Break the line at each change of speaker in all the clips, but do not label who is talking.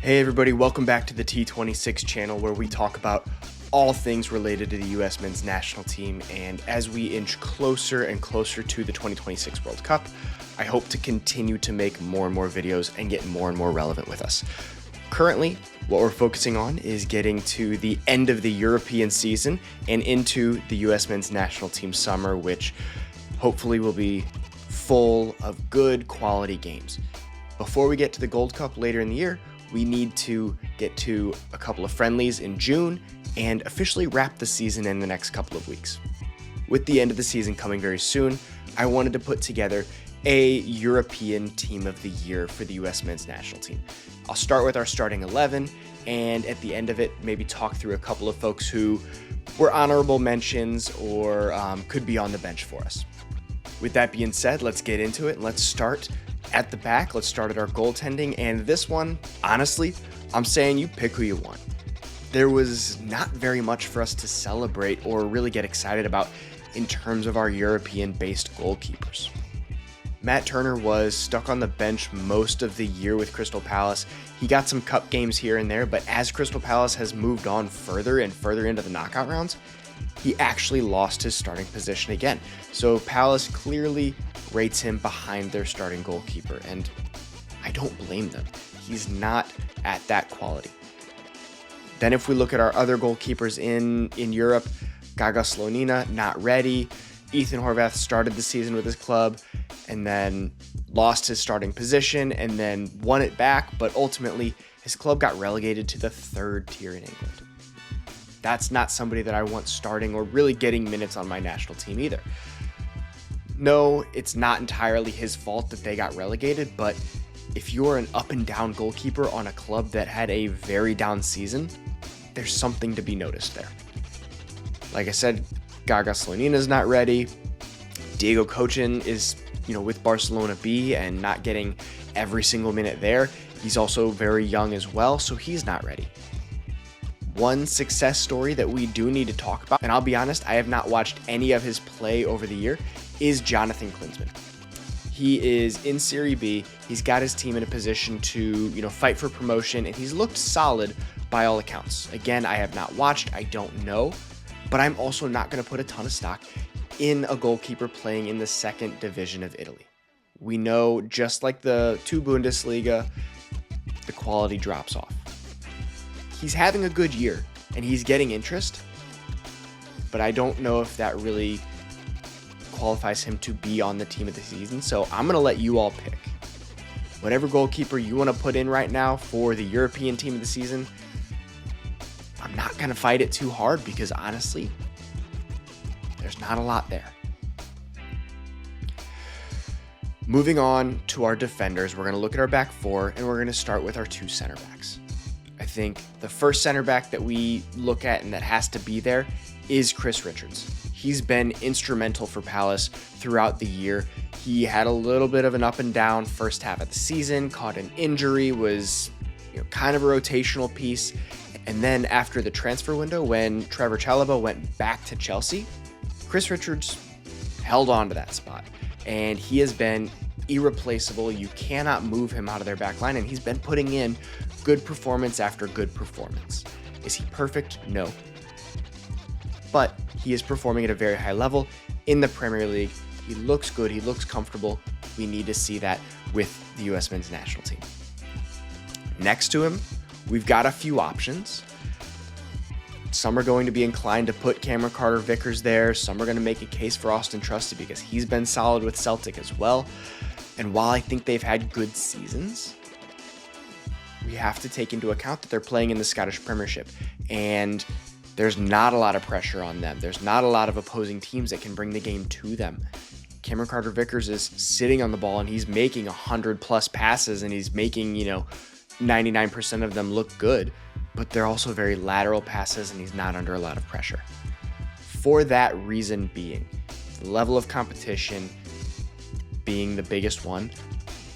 Hey everybody, welcome back to the T26 channel where we talk about all things related to the U.S. men's national team. And as we inch closer and closer to the 2026 World Cup, I hope to continue to make more and more videos and get more and more relevant with us. Currently, what we're focusing on is getting to the end of the European season and into the U.S. men's national team summer, which hopefully will be full of good quality games. Before we get to the Gold Cup later in the year, we need to get to a couple of friendlies in June and officially wrap the season in the next couple of weeks. With the end of the season coming very soon, I wanted to put together a European Team of the Year for the U.S. men's national team. I'll start with our starting 11, and at the end of it, maybe talk through a couple of folks who were honorable mentions or could be on the bench for us. With that being said, let's get into it and let's start at the back. Let's start at our goaltending, and this one, honestly, I'm saying you pick who you want. There was not very much for us to celebrate or really get excited about in terms of our European-based goalkeepers. Matt Turner was stuck on the bench most of the year with Crystal Palace. He got some cup games here and there, but as Crystal Palace has moved on further and further into the knockout rounds, he actually lost his starting position again. So Palace clearly rates him behind their starting goalkeeper, and I don't blame them. He's not at that quality. Then if we look at our other goalkeepers in Europe, Gaga Slonina, not ready. Ethan Horvath started the season with his club and then lost his starting position and then won it back, but ultimately his club got relegated to the third tier in England. That's not somebody that I want starting or really getting minutes on my national team either. No, it's not entirely his fault that they got relegated, but if you're an up and down goalkeeper on a club that had a very down season, there's something to be noticed there. Like I said, Gaga Slonina's not ready. Diego Kochen is, with Barcelona B and not getting every single minute there. He's also very young as well, so he's not ready. One success story that we do need to talk about, and I'll be honest, I have not watched any of his play over the year, is Jonathan Klinsmann. He is in Serie B. He's got his team in a position to, fight for promotion, and he's looked solid by all accounts. Again, I have not watched, I don't know, but I'm also not going to put a ton of stock in a goalkeeper playing in the second division of Italy. We know, just like the two Bundesliga, the quality drops off. He's having a good year, and he's getting interest, but I don't know if that really qualifies him to be on the team of the season, so I'm going to let you all pick. Whatever goalkeeper you want to put in right now for the European team of the season, I'm not going to fight it too hard because honestly, there's not a lot there. Moving on to our defenders, we're going to look at our back four, and we're going to start with our two center backs. I think the first center back that we look at and that has to be there is Chris Richards. He's been instrumental for Palace throughout the year. He had a little bit of an up and down first half of the season, caught an injury, was kind of a rotational piece. And then after the transfer window, when Trevor Chalobah went back to Chelsea, Chris Richards held on to that spot. And he has been irreplaceable. You cannot move him out of their back line, and he's been putting in good performance after good performance. Is he perfect? No. But he is performing at a very high level in the Premier League. He looks good. He looks comfortable. We need to see that with the U.S. men's national team. Next to him, we've got a few options. Some are going to be inclined to put Cameron Carter-Vickers there. Some are going to make a case for Austin Trusty because he's been solid with Celtic as well. And while I think they've had good seasons, we have to take into account that they're playing in the Scottish Premiership, and there's not a lot of pressure on them. There's not a lot of opposing teams that can bring the game to them. Cameron Carter-Vickers is sitting on the ball, and he's making 100+ passes, and he's making, 99% of them look good, but they're also very lateral passes, and he's not under a lot of pressure. For that reason being, the level of competition being the biggest one,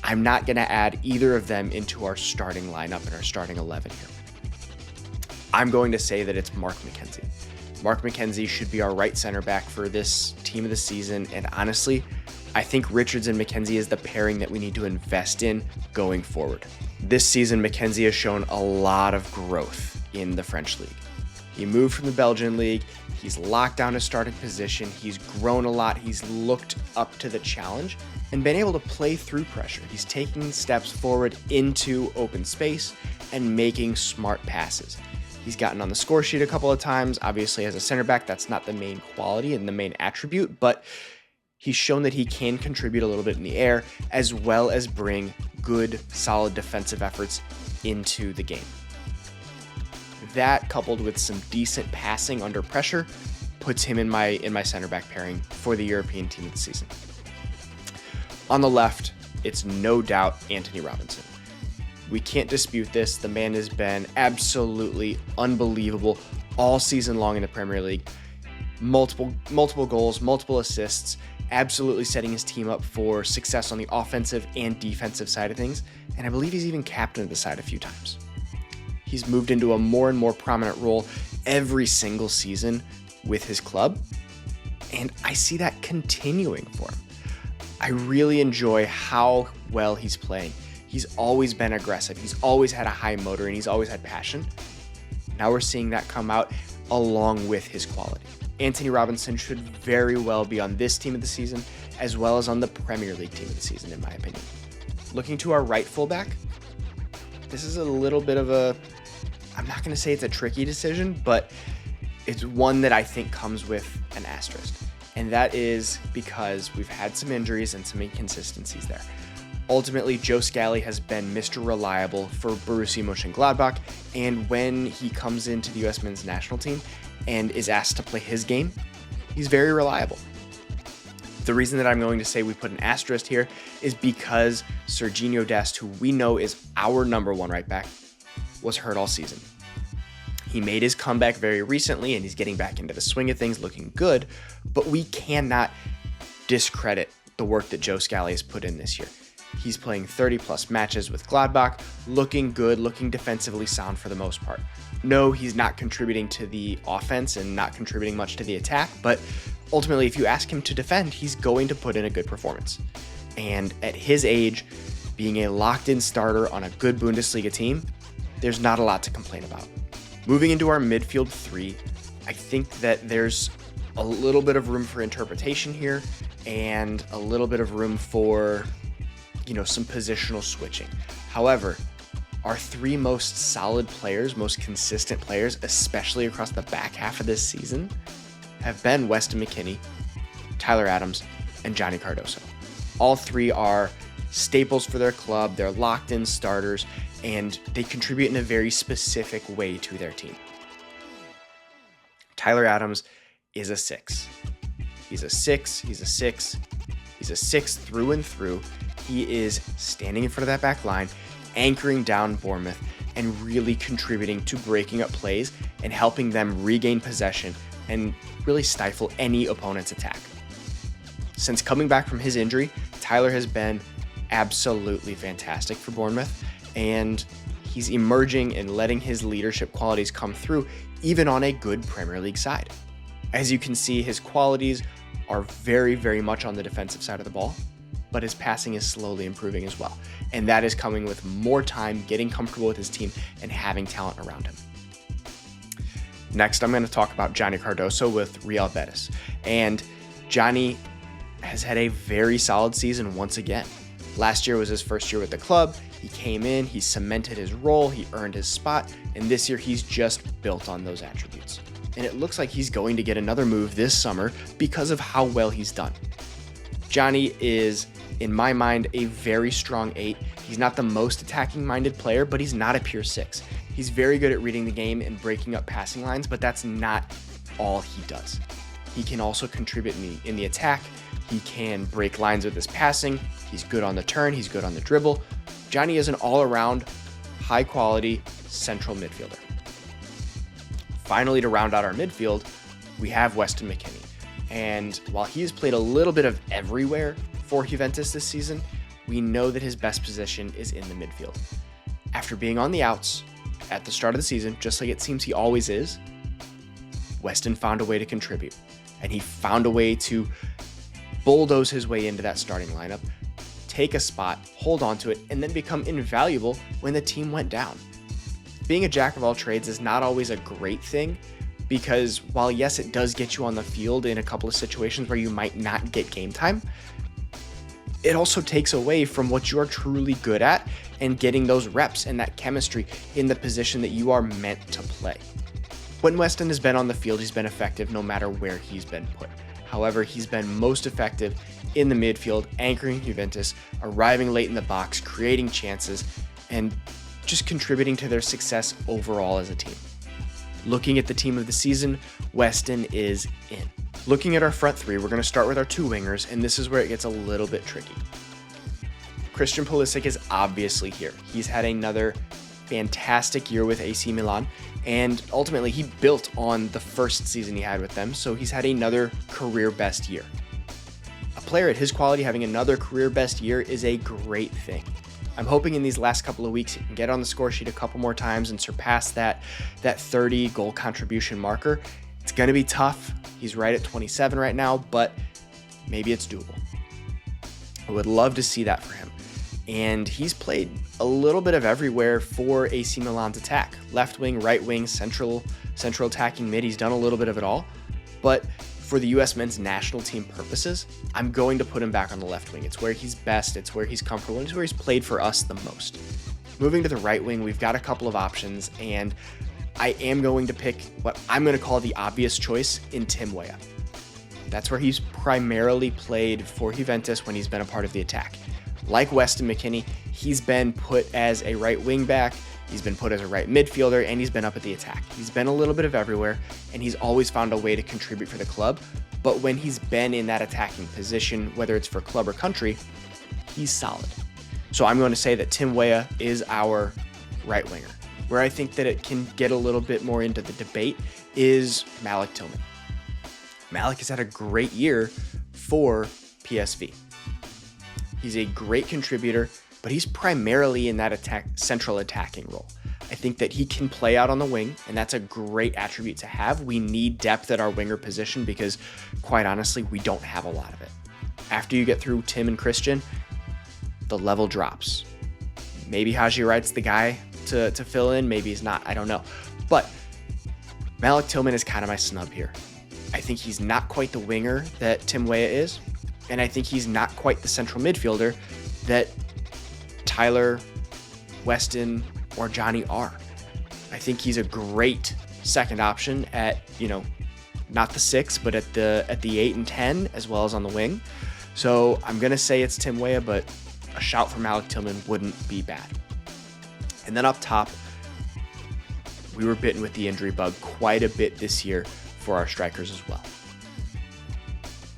I'm not going to add either of them into our starting lineup and our starting 11 here. I'm going to say that it's Mark McKenzie. Mark McKenzie should be our right center back for this team of the season, and honestly, I think Richards and McKenzie is the pairing that we need to invest in going forward. This season, Mackenzie has shown a lot of growth in the French league. He moved from the Belgian league. He's locked down his starting position. He's grown a lot. He's looked up to the challenge and been able to play through pressure. He's taking steps forward into open space and making smart passes. He's gotten on the score sheet a couple of times. Obviously, as a center back, that's not the main quality and the main attribute, but he's shown that he can contribute a little bit in the air as well as bring good, solid defensive efforts into the game. That, coupled with some decent passing under pressure, puts him in my center back pairing for the European team of the season. On the left, it's no doubt Antonee Robinson. We can't dispute this. The man has been absolutely unbelievable all season long in the Premier League. Multiple goals, multiple assists, absolutely setting his team up for success on the offensive and defensive side of things. And I believe he's even captained the side a few times. He's moved into a more and more prominent role every single season with his club, and I see that continuing for him. I really enjoy how well he's playing. He's always been aggressive. He's always had a high motor, and he's always had passion. Now we're seeing that come out along with his quality. Antonee Robinson should very well be on this team of the season, as well as on the Premier League team of the season, in my opinion. Looking to our right fullback, this is a little bit of I'm not going to say it's a tricky decision, but it's one that I think comes with an asterisk. And that is because we've had some injuries and some inconsistencies there. Ultimately, Joe Scally has been Mr. Reliable for Borussia Mönchengladbach, and when he comes into the U.S. men's national team and is asked to play his game, he's very reliable. The reason that I'm going to say we put an asterisk here is because Serginho Dest, who we know is our number one right back, was hurt all season. He made his comeback very recently, and he's getting back into the swing of things, looking good, but we cannot discredit the work that Joe Scally has put in this year. He's playing 30-plus matches with Gladbach, looking good, looking defensively sound for the most part. No, he's not contributing to the offense and not contributing much to the attack, but ultimately, if you ask him to defend, he's going to put in a good performance. And at his age, being a locked-in starter on a good Bundesliga team, there's not a lot to complain about. Moving into our midfield three, I think that there's a little bit of room for interpretation here and a little bit of room for, some positional switching. However, our three most solid players, most consistent players, especially across the back half of this season, have been Weston McKennie, Tyler Adams, and Johnny Cardoso. All three are staples for their club. They're locked-in starters, and they contribute in a very specific way to their team. Tyler Adams is a 6. He's a 6. He's a 6. He's a 6 through and through. He is standing in front of that back line, anchoring down Bournemouth, and really contributing to breaking up plays and helping them regain possession and really stifle any opponent's attack. Since coming back from his injury, Tyler has been absolutely fantastic for Bournemouth, and he's emerging and letting his leadership qualities come through even on a good Premier League side. As you can see, his qualities are very, very much on the defensive side of the ball, but his passing is slowly improving as well. And that is coming with more time, getting comfortable with his team, and having talent around him. Next, I'm going to talk about Johnny Cardoso with Real Betis. And Johnny has had a very solid season once again. Last year was his first year with the club. He came in, he cemented his role, he earned his spot, and this year he's just built on those attributes. And it looks like he's going to get another move this summer because of how well he's done. Johnny is, in my mind, a very strong 8. He's not the most attacking-minded player, but he's not a pure 6. He's very good at reading the game and breaking up passing lines, but that's not all he does. He can also contribute in the attack. He can break lines with his passing. He's good on the turn. He's good on the dribble. Johnny is an all-around, high-quality central midfielder. Finally, to round out our midfield, we have Weston McKennie. And while he has played a little bit of everywhere for Juventus this season, we know that his best position is in the midfield. After being on the outs at the start of the season, just like it seems he always is, Weston found a way to contribute. And he found a way to bulldoze his way into that starting lineup, take a spot, hold on to it, and then become invaluable when the team went down. Being a jack of all trades is not always a great thing, because while yes, it does get you on the field in a couple of situations where you might not get game time, it also takes away from what you're truly good at and getting those reps and that chemistry in the position that you are meant to play. When Weston has been on the field, he's been effective no matter where he's been put. However, he's been most effective in the midfield, anchoring Juventus, arriving late in the box, creating chances, and just contributing to their success overall as a team. Looking at the team of the season, Weston is in. Looking at our front three, we're going to start with our two wingers, and this is where it gets a little bit tricky. Christian Pulisic is obviously here. He's had another fantastic year with AC Milan, and ultimately he built on the first season he had with them, so he's had another career best year. A player at his quality having another career best year is a great thing. I'm hoping in these last couple of weeks he can get on the score sheet a couple more times and surpass that 30 goal contribution marker. It's going to be tough. He's right at 27 right now, but maybe it's doable. I would love to see that for him. And he's played a little bit of everywhere for AC Milan's attack. Left wing, right wing, central attacking mid. He's done a little bit of it all. But for the U.S. men's national team purposes, I'm going to put him back on the left wing. It's where he's best, it's where he's comfortable, and it's where he's played for us the most. Moving to the right wing, we've got a couple of options, and I am going to pick what I'm going to call the obvious choice in Tim Weah. That's where he's primarily played for Juventus when he's been a part of the attack. Like Weston McKennie, he's been put as a right wing back, he's been put as a right midfielder, and he's been up at the attack. He's been a little bit of everywhere, and he's always found a way to contribute for the club. But when he's been in that attacking position, whether it's for club or country, he's solid. So I'm going to say that Tim Weah is our right winger. Where I think that it can get a little bit more into the debate is Malik Tillman. Malik has had a great year for PSV. He's a great contributor, but he's primarily in that central attacking role. I think that he can play out on the wing, and that's a great attribute to have. We need depth at our winger position because, quite honestly, we don't have a lot of it. After you get through Tim and Christian, the level drops. Maybe Haji Wright's the guy to fill in, maybe he's not, I don't know. But Malik Tillman is kind of my snub here. I think he's not quite the winger that Tim Weah is, and I think he's not quite the central midfielder that Tyler, Weston, or Johnny are. I think he's a great second option at, not the 6, but at the 8 and 10, as well as on the wing. So I'm going to say it's Tim Weah, but a shout for Malik Tillman wouldn't be bad. And then up top, we were bitten with the injury bug quite a bit this year for our strikers as well.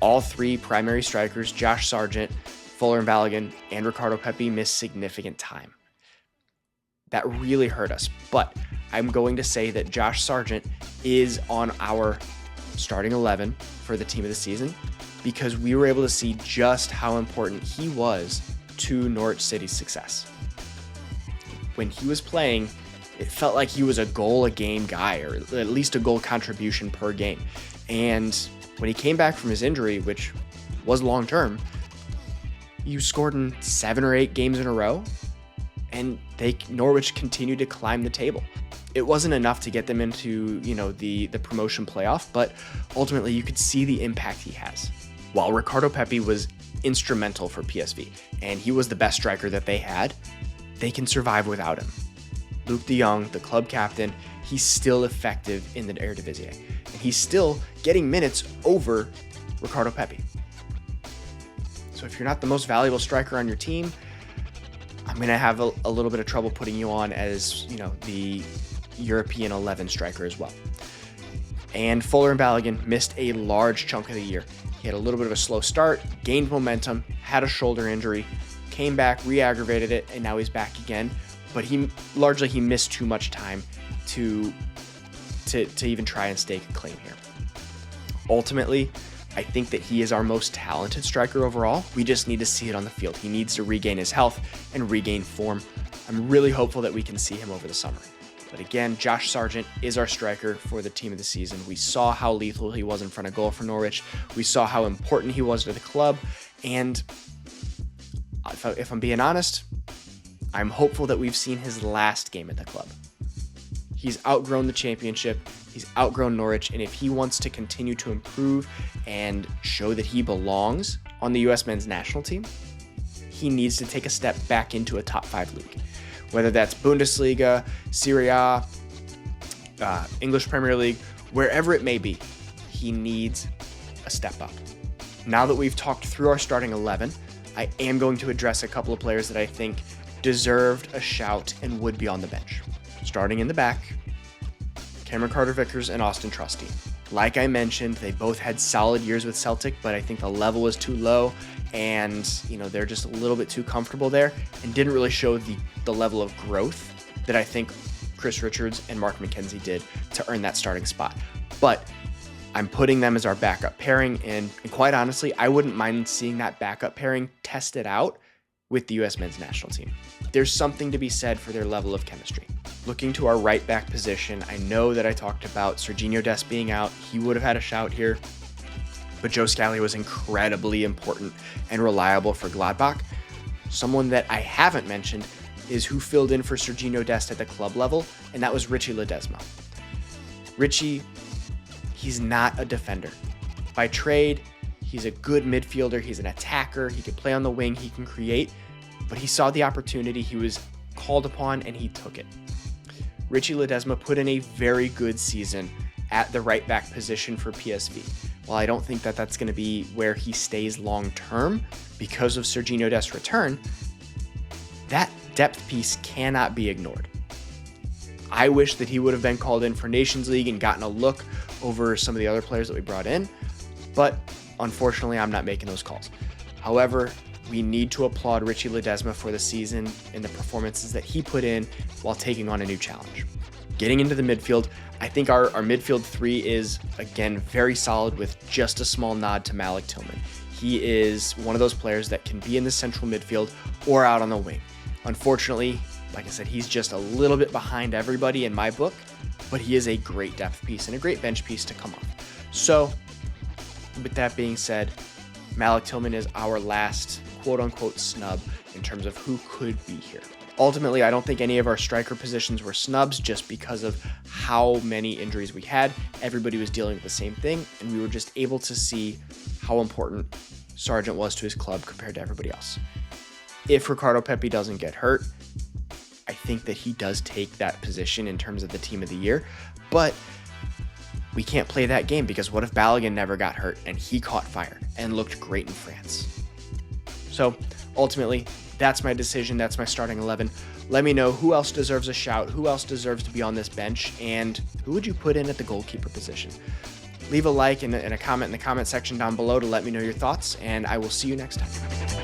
All three primary strikers, Josh Sargent, Fuller and Balogun, and Ricardo Pepi, missed significant time. That really hurt us, but I'm going to say that Josh Sargent is on our starting 11 for the team of the season because we were able to see just how important he was to Norwich City's success. When he was playing, it felt like he was a goal a game guy, or at least a goal contribution per game. And when he came back from his injury, which was long term, you scored in 7 or 8 games in a row, and Norwich continued to climb the table. It wasn't enough to get them into, the promotion playoff, but ultimately you could see the impact he has. While Ricardo Pepi was instrumental for PSV, and he was the best striker that they had, they can survive without him. Luke de Jong, the club captain, he's still effective in the Eredivisie, and he's still getting minutes over Ricardo Pepi. So if you're not the most valuable striker on your team, I'm going to have a little bit of trouble putting you on as, the European 11 striker as well. And Fuller and Balogun missed a large chunk of the year. He had a little bit of a slow start, gained momentum, had a shoulder injury, came back, re-aggravated it, and now he's back again. But he missed too much time to even try and stake a claim here. Ultimately, I think that he is our most talented striker overall. We just need to see it on the field. He needs to regain his health and regain form. I'm really hopeful that we can see him over the summer. But again, Josh Sargent is our striker for the team of the season. We saw how lethal he was in front of goal for Norwich. We saw how important he was to the club. And if I'm being honest, I'm hopeful that we've seen his last game at the club. He's outgrown the championship. He's outgrown Norwich. And if he wants to continue to improve and show that he belongs on the U.S. men's national team, he needs to take a step back into a top 5 league. Whether that's Bundesliga, Serie A, English Premier League, wherever it may be, he needs a step up. Now that we've talked through our starting 11, I am going to address a couple of players that I think deserved a shout and would be on the bench. Starting in the back, Cameron Carter-Vickers and Austin Trusty. Like I mentioned, they both had solid years with Celtic, but I think the level was too low and, they're just a little bit too comfortable there and didn't really show the level of growth that I think Chris Richards and Mark McKenzie did to earn that starting spot. But I'm putting them as our backup pairing, and quite honestly, I wouldn't mind seeing that backup pairing tested out with the U.S. men's national team. There's something to be said for their level of chemistry. Looking to our right back position, I know that I talked about Sergiño Dest being out. He would have had a shout here, but Joe Scally was incredibly important and reliable for Gladbach. Someone that I haven't mentioned is who filled in for Sergiño Dest at the club level, and that was Richie Ledesma. Richie, he's not a defender. By trade, he's a good midfielder. He's an attacker. He can play on the wing. He can create, but he saw the opportunity. He was called upon and he took it. Richie Ledesma put in a very good season at the right back position for PSV. While I don't think that that's going to be where he stays long term because of Sergiño Dest's return, that depth piece cannot be ignored. I wish that he would have been called in for Nations League and gotten a look over some of the other players that we brought in, but unfortunately, I'm not making those calls. However, we need to applaud Richie Ledesma for the season and the performances that he put in while taking on a new challenge. Getting into the midfield, I think our midfield 3 is, again, very solid with just a small nod to Malik Tillman. He is one of those players that can be in the central midfield or out on the wing. Unfortunately, like I said, he's just a little bit behind everybody in my book, but he is a great depth piece and a great bench piece to come off. So, with that being said, Malik Tillman is our last quote-unquote snub in terms of who could be here. Ultimately, I don't think any of our striker positions were snubs just because of how many injuries we had. Everybody was dealing with the same thing, and we were just able to see how important Sargent was to his club compared to everybody else. If Ricardo Pepi doesn't get hurt, I think that he does take that position in terms of the team of the year, but we can't play that game because what if Balogun never got hurt and he caught fire and looked great in France? So ultimately, that's my decision. That's my starting 11. Let me know who else deserves a shout, who else deserves to be on this bench, and who would you put in at the goalkeeper position? Leave a like and a comment in the comment section down below to let me know your thoughts, and I will see you next time.